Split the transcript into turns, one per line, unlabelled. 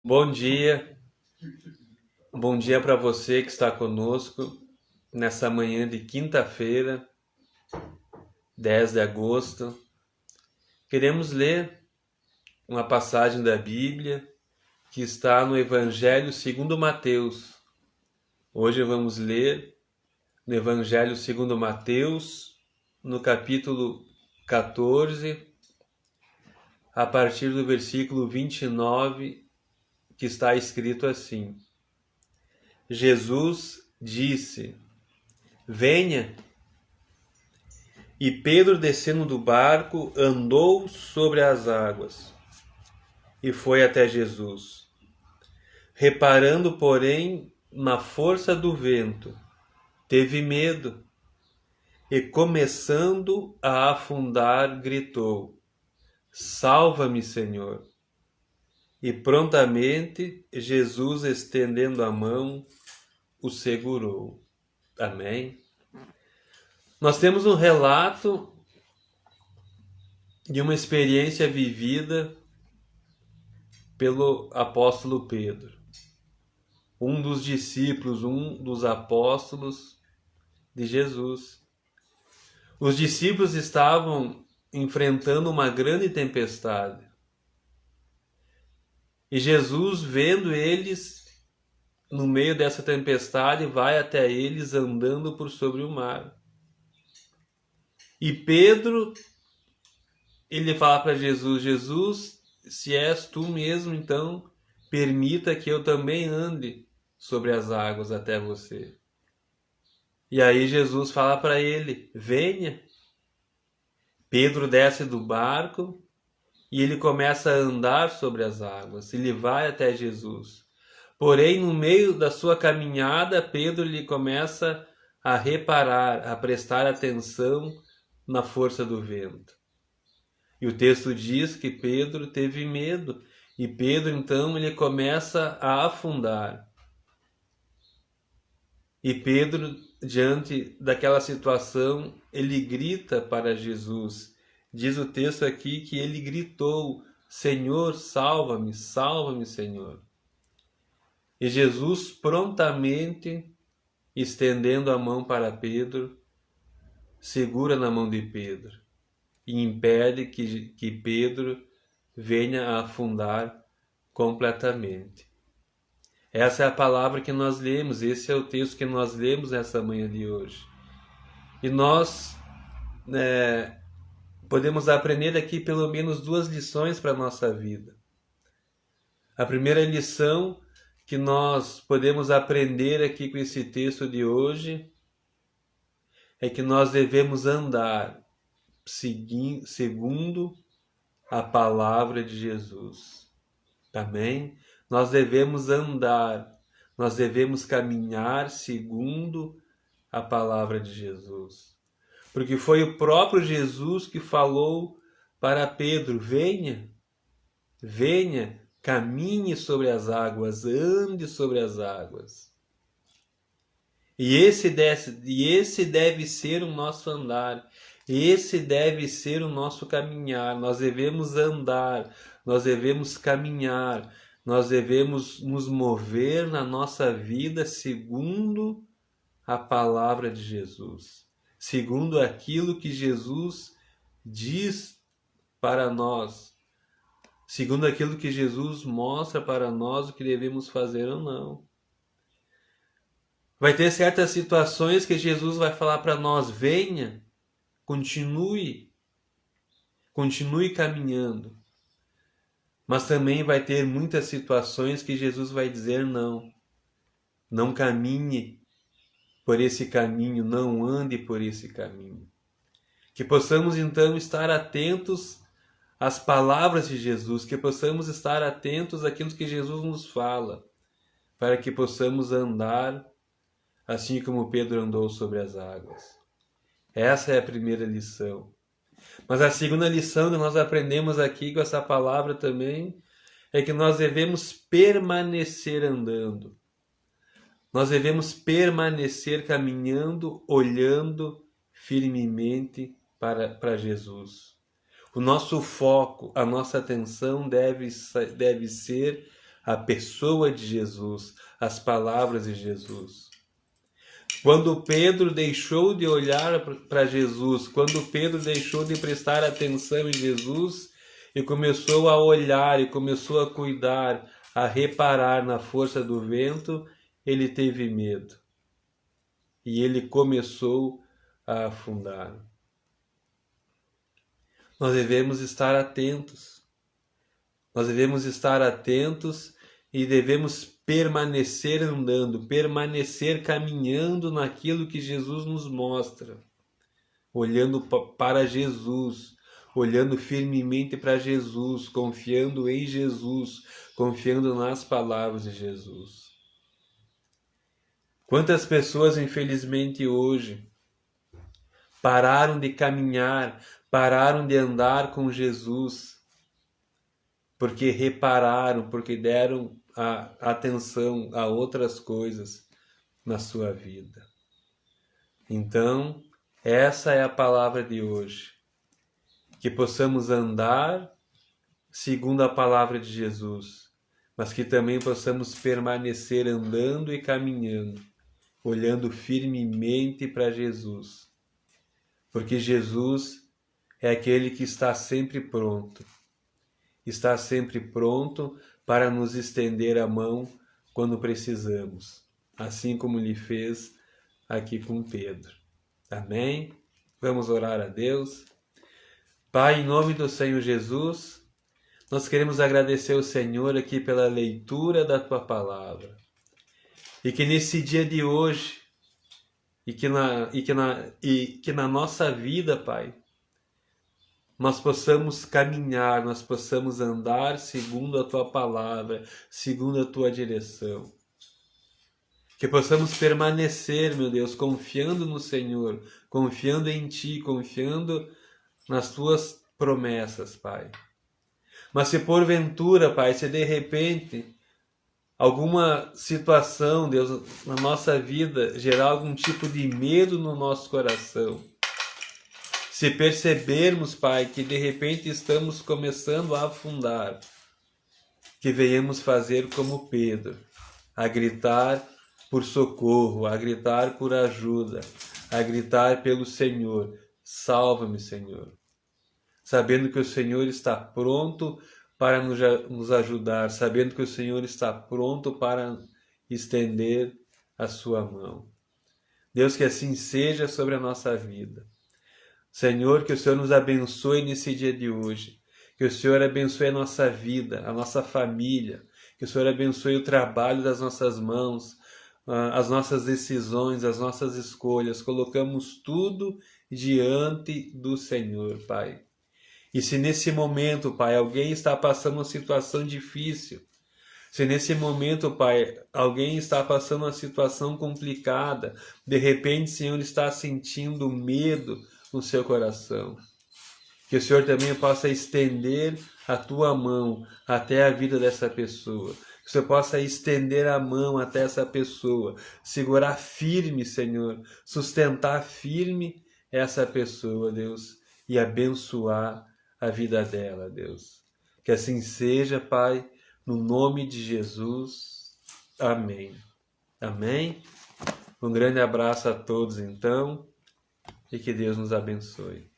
Bom dia para você que está conosco nessa manhã de quinta-feira, 10 de agosto. Queremos ler uma passagem da Bíblia que está no Evangelho segundo Mateus. Hoje vamos ler no Evangelho segundo Mateus, no capítulo 14, a partir do versículo 29, que está escrito assim: Jesus disse: Venha. E Pedro, descendo do barco, andou sobre as águas e foi até Jesus. Reparando, porém, na força do vento, teve medo e, começando a afundar, gritou: Salva-me, Senhor! E prontamente Jesus, estendendo a mão, o segurou. Amém? Nós temos um relato de uma experiência vivida pelo apóstolo Pedro, um dos discípulos, um dos apóstolos de Jesus. Os discípulos estavam enfrentando uma grande tempestade. E Jesus, vendo eles no meio dessa tempestade, vai até eles andando por sobre o mar. E Pedro, ele fala para Jesus: Jesus, se és tu mesmo, então permita que eu também ande sobre as águas até você. E aí Jesus fala para ele: venha. Pedro desce do barco e ele começa a andar sobre as águas. Ele vai até Jesus. Porém, no meio da sua caminhada, Pedro lhe começa a reparar, a prestar atenção na força do vento. E o texto diz que Pedro teve medo. E Pedro, então, ele começa a afundar. E Pedro, diante daquela situação, ele grita para Jesus. Diz o texto aqui que ele gritou: Senhor, salva-me, salva-me, Senhor. E Jesus, prontamente, estendendo a mão para Pedro, segura na mão de Pedro e impede que Pedro venha a afundar completamente. Essa é a palavra que nós lemos, esse é o texto que nós lemos nessa manhã de hoje. E nós podemos aprender aqui pelo menos duas lições para a nossa vida. A primeira lição que nós podemos aprender aqui com esse texto de hoje é que nós devemos andar segundo a palavra de Jesus. Amém? Nós devemos andar, nós devemos caminhar segundo a palavra de Jesus. Porque foi o próprio Jesus que falou para Pedro: venha, venha, caminhe sobre as águas, ande sobre as águas. E esse deve ser o nosso andar, esse deve ser o nosso caminhar. Nós devemos andar, nós devemos caminhar, nós devemos nos mover na nossa vida segundo a palavra de Jesus, segundo aquilo que Jesus diz para nós, segundo aquilo que Jesus mostra para nós o que devemos fazer ou não. Vai ter certas situações que Jesus vai falar para nós: venha, continue caminhando. Mas também vai ter muitas situações que Jesus vai dizer: não caminhe por esse caminho, não ande por esse caminho. Que possamos então estar atentos às palavras de Jesus, que possamos estar atentos àquilo que Jesus nos fala, para que possamos andar assim como Pedro andou sobre as águas. Essa é a primeira lição. Mas a segunda lição que nós aprendemos aqui com essa palavra também é que nós devemos permanecer andando. Nós devemos permanecer caminhando, olhando firmemente para Jesus. O nosso foco, a nossa atenção deve ser a pessoa de Jesus, as palavras de Jesus. Quando Pedro deixou de olhar para Jesus, quando Pedro deixou de prestar atenção em Jesus e começou a olhar e começou a cuidar, a reparar na força do vento, ele teve medo. E ele começou a afundar. Nós devemos estar atentos. Nós devemos estar atentos e devemos permanecer andando, permanecer caminhando naquilo que Jesus nos mostra. Olhando para Jesus, olhando firmemente para Jesus, confiando em Jesus, confiando nas palavras de Jesus. Quantas pessoas, infelizmente, hoje pararam de caminhar, pararam de andar com Jesus, porque repararam, porque deram atenção a outras coisas na sua vida. Então, essa é a palavra de hoje. Que possamos andar segundo a palavra de Jesus, mas que também possamos permanecer andando e caminhando, olhando firmemente para Jesus. Porque Jesus é aquele que está sempre pronto. Está sempre pronto para nos estender a mão quando precisamos, assim como lhe fez aqui com Pedro. Amém? Vamos orar a Deus. Pai, em nome do Senhor Jesus, nós queremos agradecer ao Senhor aqui pela leitura da Tua Palavra. E que nesse dia de hoje, e que na nossa vida, Pai, nós possamos caminhar, nós possamos andar segundo a Tua Palavra, segundo a Tua direção. Que possamos permanecer, meu Deus, confiando no Senhor, confiando em Ti, confiando nas Tuas promessas, Pai. Mas se porventura, Pai, se de repente alguma situação, Deus, na nossa vida gerar algum tipo de medo no nosso coração, se percebermos, Pai, que de repente estamos começando a afundar, que venhamos fazer como Pedro, a gritar por socorro, a gritar por ajuda, a gritar pelo Senhor. Salva-me, Senhor. Sabendo que o Senhor está pronto para nos ajudar, sabendo que o Senhor está pronto para estender a sua mão. Deus, que assim seja sobre a nossa vida. Senhor, que o Senhor nos abençoe nesse dia de hoje, que o Senhor abençoe a nossa vida, a nossa família, que o Senhor abençoe o trabalho das nossas mãos, as nossas decisões, as nossas escolhas. Colocamos tudo diante do Senhor, Pai. E se nesse momento, Pai, alguém está passando uma situação difícil, se nesse momento, Pai, alguém está passando uma situação complicada, de repente, Senhor, está sentindo medo no seu coração, que o Senhor também possa estender a Tua mão até a vida dessa pessoa, que o Senhor possa estender a mão até essa pessoa, segurar firme, Senhor, sustentar firme essa pessoa, Deus, e abençoar a vida dela, Deus. Que assim seja, Pai, no nome de Jesus. Amém. Amém. Um grande abraço a todos, então, e que Deus nos abençoe.